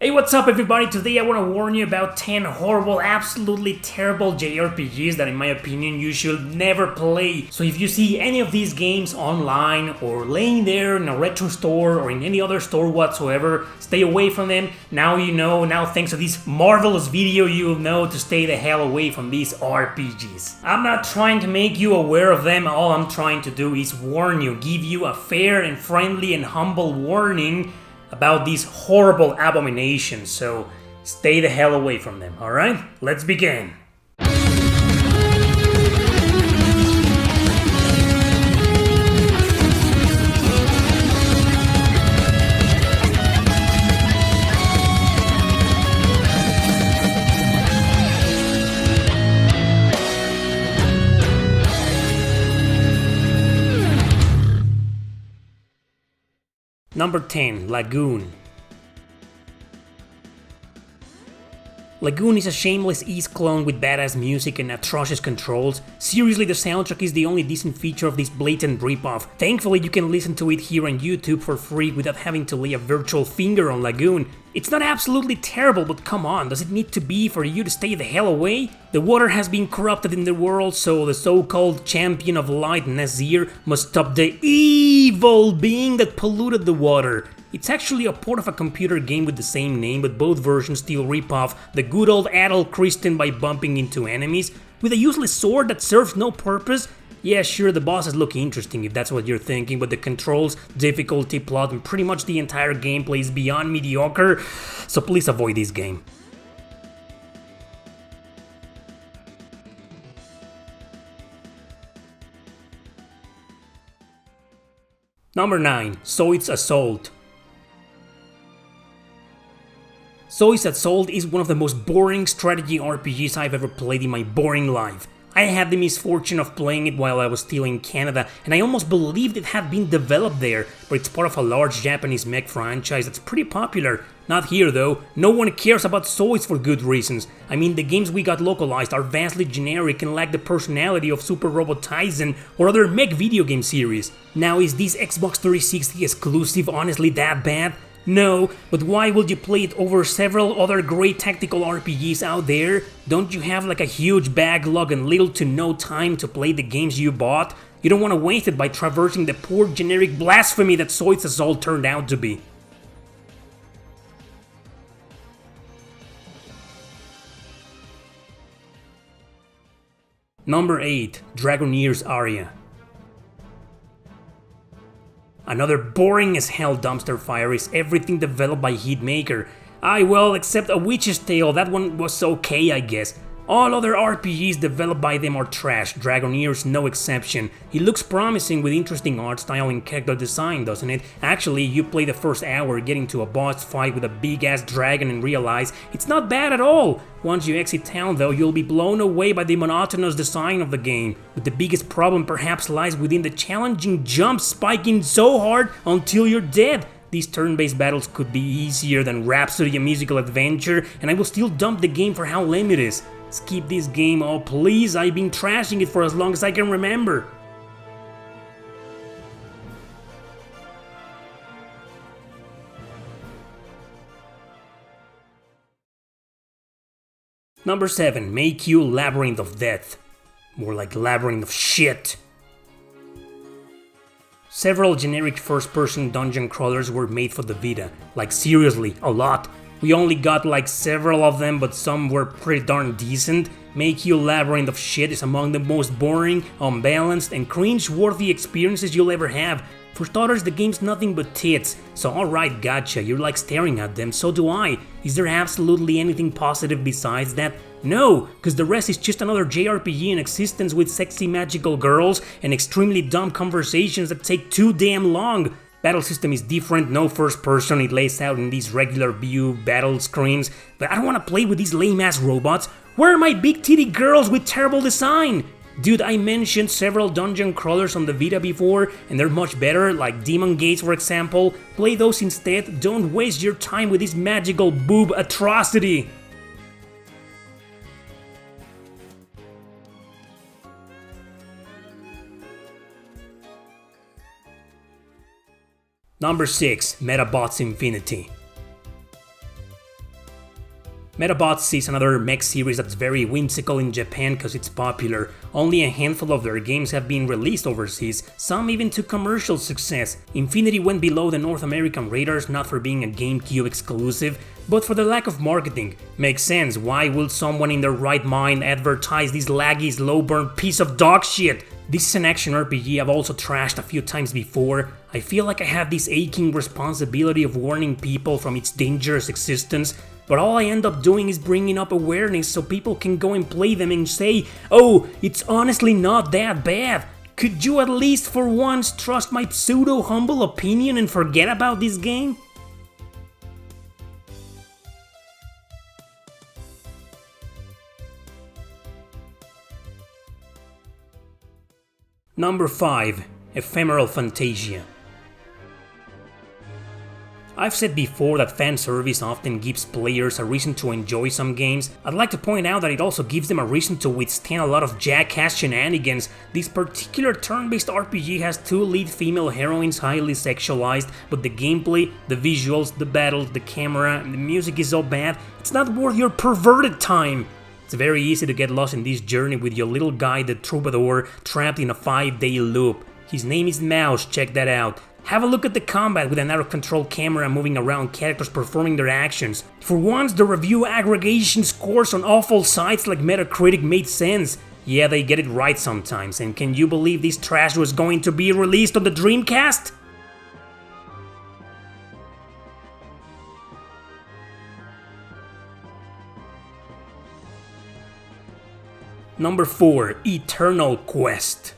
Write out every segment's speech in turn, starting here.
Hey, what's up everybody? Today I want to warn you about 10 horrible, absolutely terrible JRPGs that in my opinion you should never play. So if you see any of these games online or laying there in a retro store or in any other store whatsoever, stay away from them. Now you know, now thanks to this marvelous video you'll know to stay the hell away from these RPGs. I'm not trying to make you aware of them, all I'm trying to do is warn you, give you a fair and friendly and humble warning about these horrible abominations, so stay the hell away from them, alright? Let's begin. Number 10, Lagoon. Lagoon is a shameless East clone with badass music and atrocious controls. Seriously, the soundtrack is the only decent feature of this blatant ripoff. Thankfully, you can listen to it here on YouTube for free without having to lay a virtual finger on Lagoon. It's not absolutely terrible, but come on, does it need to be for you to stay the hell away? The water has been corrupted in the world, so the so-called champion of light, Nazir, must stop the evil being that polluted the water. It's actually a port of a computer game with the same name, but both versions still rip off the good old adult Christian by bumping into enemies with a useless sword that serves no purpose. Yeah, sure, the bosses look interesting if that's what you're thinking, but the controls, difficulty, plot, and pretty much the entire gameplay is beyond mediocre, so please avoid this game. Number 9, Zoid's Assault. Zoid's Assault is one of the most boring strategy RPGs I've ever played in my boring life. I had the misfortune of playing it while I was still in Canada, and I almost believed it had been developed there, but it's part of a large Japanese mech franchise that's pretty popular. Not here though, no one cares about Zoids for good reasons. I mean, the games we got localized are vastly generic and lack the personality of Super Robot Tyson or other mech video game series. Now, is this Xbox 360 exclusive honestly that bad? No, but why would you play it over several other great tactical RPGs out there? Don't you have like a huge backlog and little to no time to play the games you bought? You don't want to waste it by traversing the poor generic blasphemy that Zoid's Assault turned out to be. Number 8, Dragoneer's Arya. Another boring as hell dumpster fire is everything developed by Hitmaker. Well, except A Witch's Tale, that one was okay I guess. All other RPGs developed by them are trash, Dragoneer's no exception. It looks promising with interesting art style and character design, doesn't it? Actually, you play the first hour getting to a boss fight with a big ass dragon and realize it's not bad at all. Once you exit town though, you'll be blown away by the monotonous design of the game. But the biggest problem perhaps lies within the challenging jumps spiking so hard until you're dead. These turn-based battles could be easier than Rhapsody, a musical adventure, and I will still dump the game for how lame it is. Skip this game, oh please, I've been trashing it for as long as I can remember. Number 7, Make You Labyrinth of Death. More like Labyrinth of Shit. Several generic first-person dungeon crawlers were made for the Vita. Like seriously, a lot. We only got like several of them, but some were pretty darn decent. Make You Labyrinth of Shit is among the most boring, unbalanced, and cringe-worthy experiences you'll ever have. For starters, the game's nothing but tits, so alright, gotcha, you're like staring at them, so do I. Is there absolutely anything positive besides that? No, cause the rest is just another JRPG in existence with sexy magical girls and extremely dumb conversations that take too damn long. Battle system is different, no first person, it lays out in these regular view battle screens, but I don't wanna play with these lame ass robots. Where are my big titty girls with terrible design? Dude, I mentioned several dungeon crawlers on the Vita before, and they're much better, like Demon Gates for example. Play those instead, don't waste your time with this magical boob atrocity. Number 6, Metabots Infinity. Metabots is another mech series that's very whimsical in Japan because it's popular. Only a handful of their games have been released overseas, some even to commercial success. Infinity went below the North American radars not for being a GameCube exclusive, but for the lack of marketing. Makes sense, why would someone in their right mind advertise this laggy, slow-burn piece of dog shit? This is an action RPG I've also trashed a few times before. I feel like I have this aching responsibility of warning people from its dangerous existence, but all I end up doing is bringing up awareness so people can go and play them and say, oh, it's honestly not that bad. Could you at least for once trust my pseudo-humble opinion and forget about this game? Number 5. Ephemeral Fantasia. I've said before that fan service often gives players a reason to enjoy some games. I'd like to point out that it also gives them a reason to withstand a lot of jackass shenanigans. This particular turn-based RPG has 2 lead female heroines highly sexualized, but the gameplay, the visuals, the battles, the camera, and the music is so bad, it's not worth your perverted time. It's very easy to get lost in this journey with your little guy, the troubadour, trapped in a 5-day loop. His name is Mouse, check that out. Have a look at the combat with an out-of-control camera moving around characters performing their actions. For once, the review aggregation scores on awful sites like Metacritic made sense. Yeah, they get it right sometimes, and can you believe this trash was going to be released on the Dreamcast? Number 4. Eternal Quest.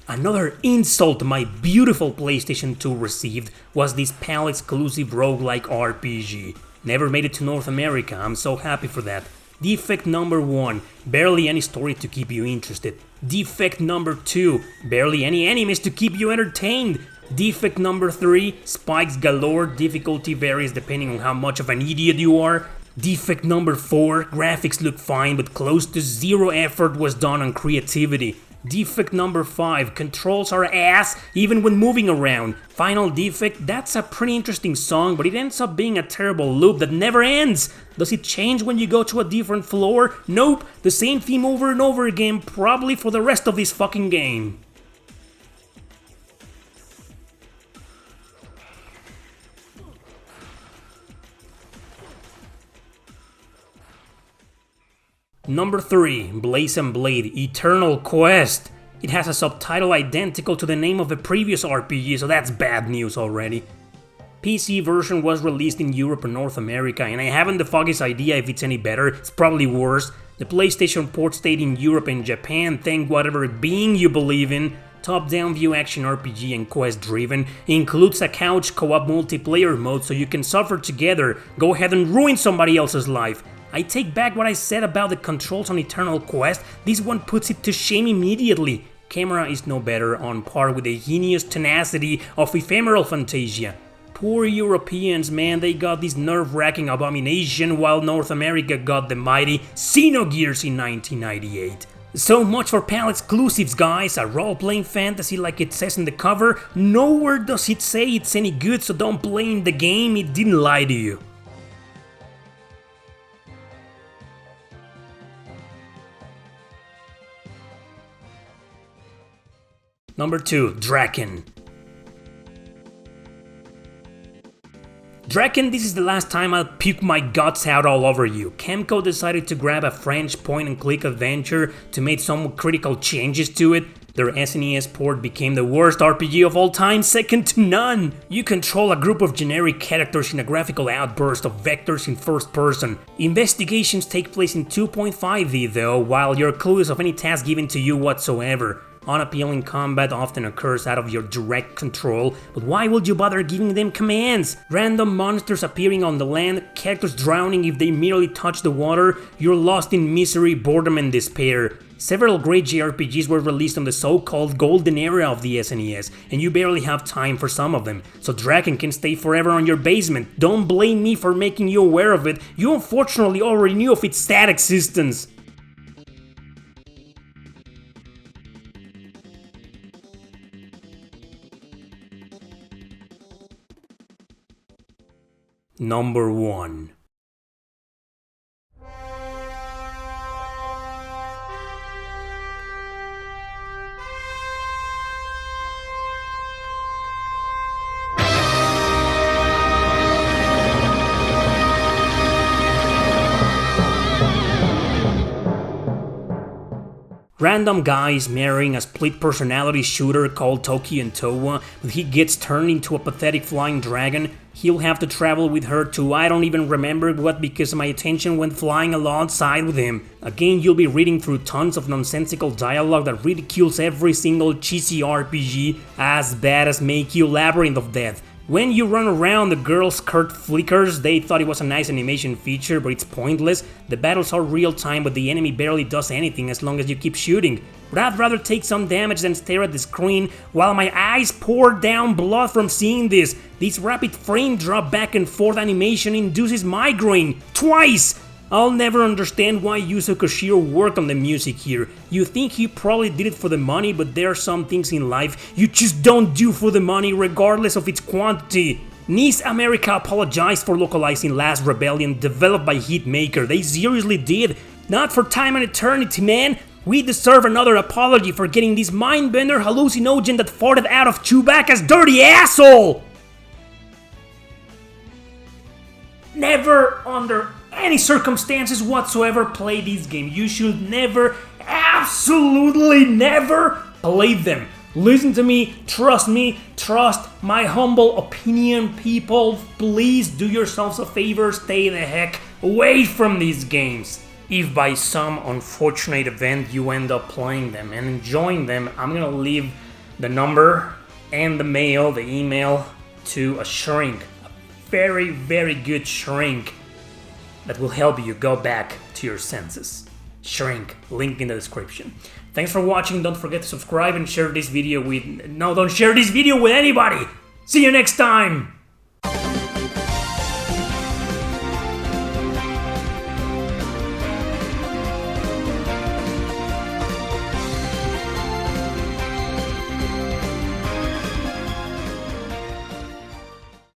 Another insult my beautiful PlayStation 2 received was this PAL-exclusive roguelike RPG. Never made it to North America, I'm so happy for that. Defect number 1, barely any story to keep you interested. Defect number 2, barely any enemies to keep you entertained. Defect number 3, spikes galore, difficulty varies depending on how much of an idiot you are. Defect number 4, graphics look fine but close to zero effort was done on creativity. Defect number 5, controls are ass even when moving around. Final defect, that's a pretty interesting song, but it ends up being a terrible loop that never ends. Does it change when you go to a different floor? Nope, the same theme over and over again, probably for the rest of this fucking game. Number 3, Blaze and Blade Eternal Quest. It has a subtitle identical to the name of the previous RPG, so that's bad news already. PC version was released in Europe and North America, and I haven't the foggiest idea if it's any better, it's probably worse. The PlayStation port stayed in Europe and Japan, thank whatever being you believe in. Top-down view action RPG and quest-driven, includes a couch co-op multiplayer mode so you can suffer together, go ahead and ruin somebody else's life. I take back what I said about the controls on Eternal Quest, this one puts it to shame immediately. Camera is no better, on par with the heinous tenacity of Ephemeral Fantasia. Poor Europeans, man, they got this nerve-wracking abomination while North America got the mighty Xenogears in 1998. So much for PAL exclusives, guys, a role-playing fantasy like it says in the cover. Nowhere does it say it's any good, so don't blame the game, it didn't lie to you. Number 2, Dracon. Dracon, this is the last time I'll puke my guts out all over you. Kemco decided to grab a French point-and-click adventure to make some critical changes to it. Their SNES port became the worst RPG of all time, second to none. You control a group of generic characters in a graphical outburst of vectors in first person. Investigations take place in 2.5D though, while you're clueless of any task given to you whatsoever. Unappealing combat often occurs out of your direct control, but why would you bother giving them commands? Random monsters appearing on the land, characters drowning if they merely touch the water, you're lost in misery, boredom and despair. Several great JRPGs were released on the so-called golden era of the SNES, and you barely have time for some of them, so Dracon can stay forever on your basement. Don't blame me for making you aware of it, you unfortunately already knew of its sad existence. Number 1. Random guys marrying a split personality shooter called Toki and Towa, but he gets turned into a pathetic flying dragon. He'll have to travel with her to I don't even remember what because my attention went flying alongside with him. Again, you'll be reading through tons of nonsensical dialogue that ridicules every single cheesy RPG as bad as make you Labyrinth of Death. When you run around, the girl's skirt flickers. They thought it was a nice animation feature, but it's pointless. The battles are real time, but the enemy barely does anything as long as you keep shooting. But I'd rather take some damage than stare at the screen while my eyes pour down blood from seeing this. This rapid frame drop back and forth animation induces migraine. Twice! I'll never understand why Yuzo Koshiro worked on the music here. You think he probably did it for the money, but there are some things in life you just don't do for the money regardless of its quantity. NIS America apologized for localizing Last Rebellion developed by Hitmaker. They seriously did. Not for time and eternity, man. We deserve another apology for getting this mindbender hallucinogen that farted out of Chewbacca's dirty asshole! Never under any circumstances whatsoever play this game. You should never, absolutely never play them. Listen to me, trust my humble opinion, people. Please do yourselves a favor, stay the heck away from these games. If by some unfortunate event you end up playing them and enjoying them, I'm gonna leave the number and the mail, the email, to a shrink. A very, very good shrink that will help you go back to your senses. Shrink, link in the description. Thanks for watching, don't forget to subscribe and share this video with... No, don't share this video with anybody! See you next time!